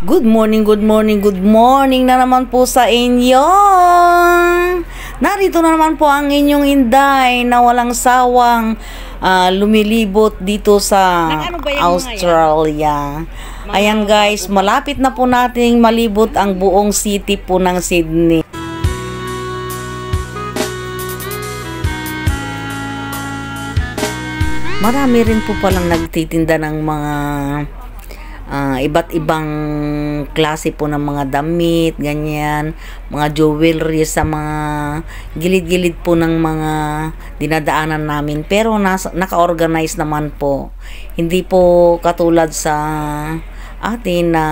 Good morning, good morning, good morning na naman po sa inyo. Narito na naman po ang inyong Inday na walang sawang lumilibot dito sa Australia. Ayan guys, malapit na po nating malibot ang buong city po ng Sydney. Marami rin po palang nagtitinda ng mga iba't ibang klase po ng mga damit, ganyan, mga jewelry sa mga gilid-gilid po ng mga dinadaanan namin. Pero naka-organize naman po. Hindi po katulad sa atin na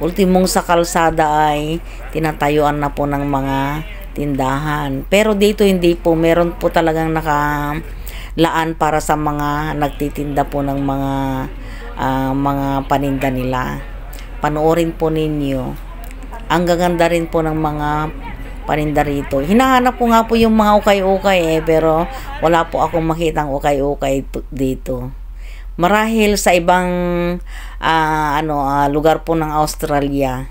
ultimong sa kalsada ay tinatayuan na po ng mga tindahan. Pero dito hindi po. Meron po talagang nakalaan para sa mga nagtitinda po ng mga paninda nila. Panoorin po ninyo. Ang gaganda rin po ng mga paninda rito. Hinahanap ko nga po yung mga ukay-ukay pero wala po akong makitang ukay-ukay dito. Marahil sa ibang lugar po ng Australia.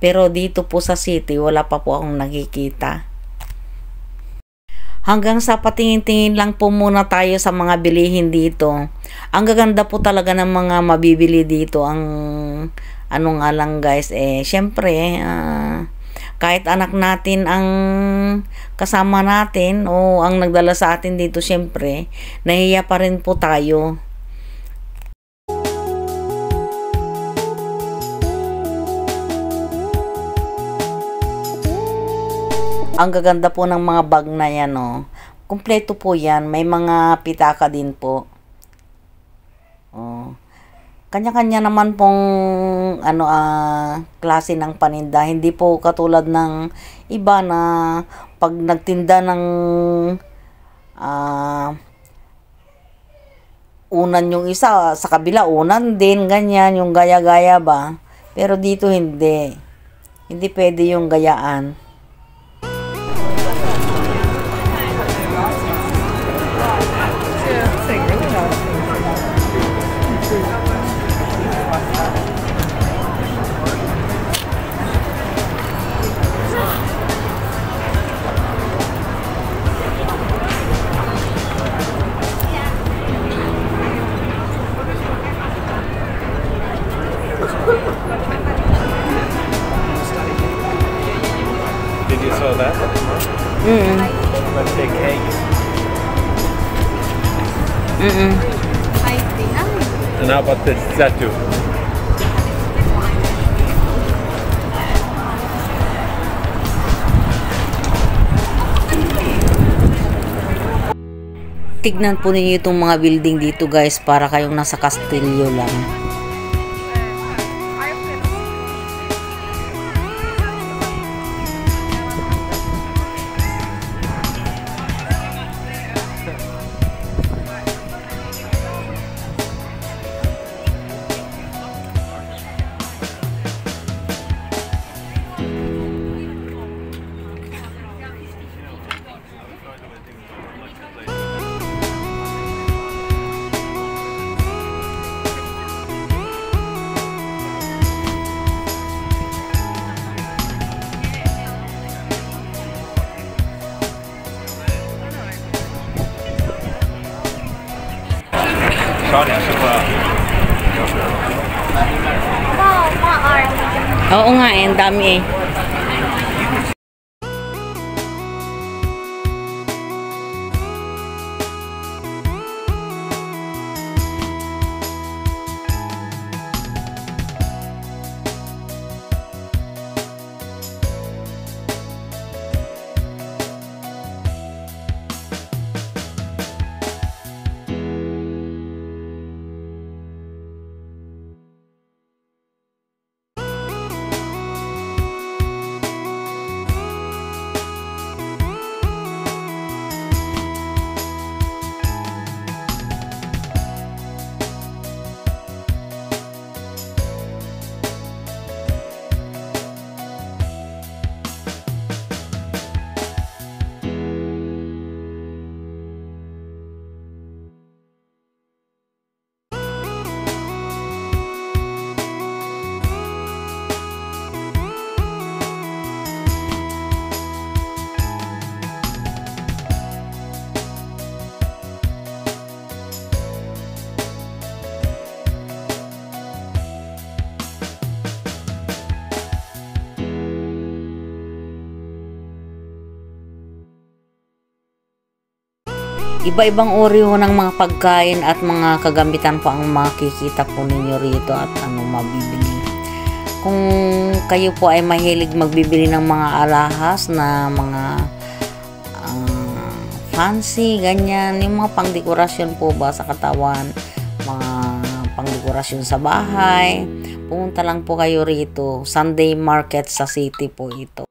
Pero dito po sa city wala pa po akong nakikita. Hanggang sa patingin-tingin lang po muna tayo sa mga bilihin dito. Ang gaganda po talaga ng mga mabibili dito. Ang nga lang guys, syempre, kahit anak natin ang kasama natin o ang nagdala sa atin dito, syempre, nahiya pa rin po tayo. Ang gaganda po ng mga bag na yan, oh. Kumpleto po yan. May mga pitaka din po. Oh. Kanya-kanya naman pong klase ng paninda. Hindi po katulad ng iba na pag nagtinda ng unan yung isa, sa kabila unan din, ganyan, yung gaya-gaya ba. Pero dito hindi. Hindi pwede yung gayaan. Did you saw that? Let's take cake. And how about this tattoo? Tignan po ninyo itong mga building dito guys, para kayong nasa kastilyo lang. Oo nga, ang dami eh. Iba-ibang uri ho ng mga pagkain at mga kagamitan po ang makikita po ninyo rito at mabibili. Kung kayo po ay mahilig magbibili ng mga alahas na mga fancy, ganyan, yung mga pangdekorasyon po ba sa katawan, mga pangdekorasyon sa bahay, pumunta lang po kayo rito. Sunday Market sa City po ito.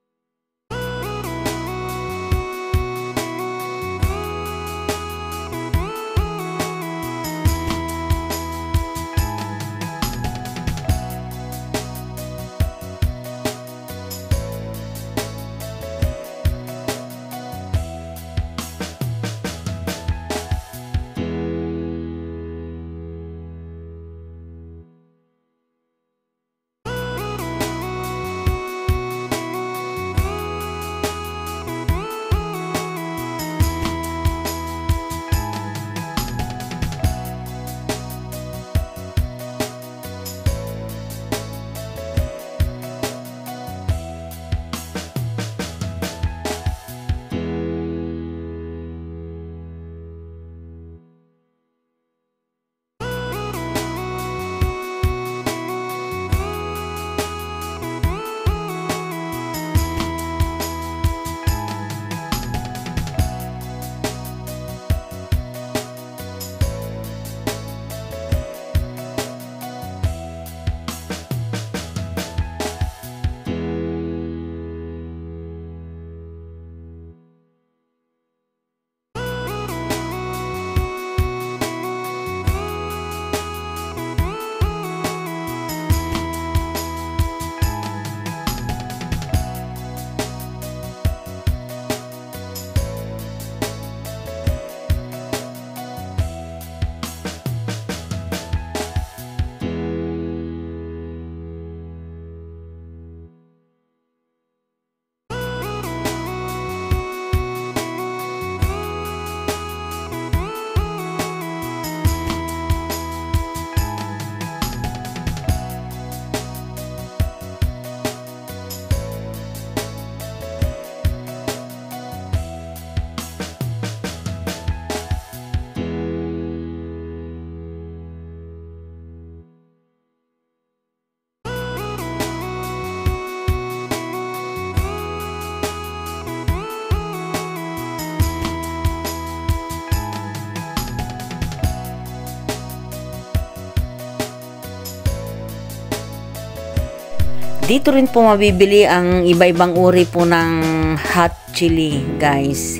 Dito rin po mabibili ang iba-ibang uri po ng hot chili, guys.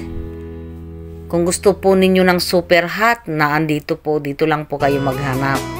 Kung gusto po ninyo ng super hot, na andito po, dito lang po kayo maghanap.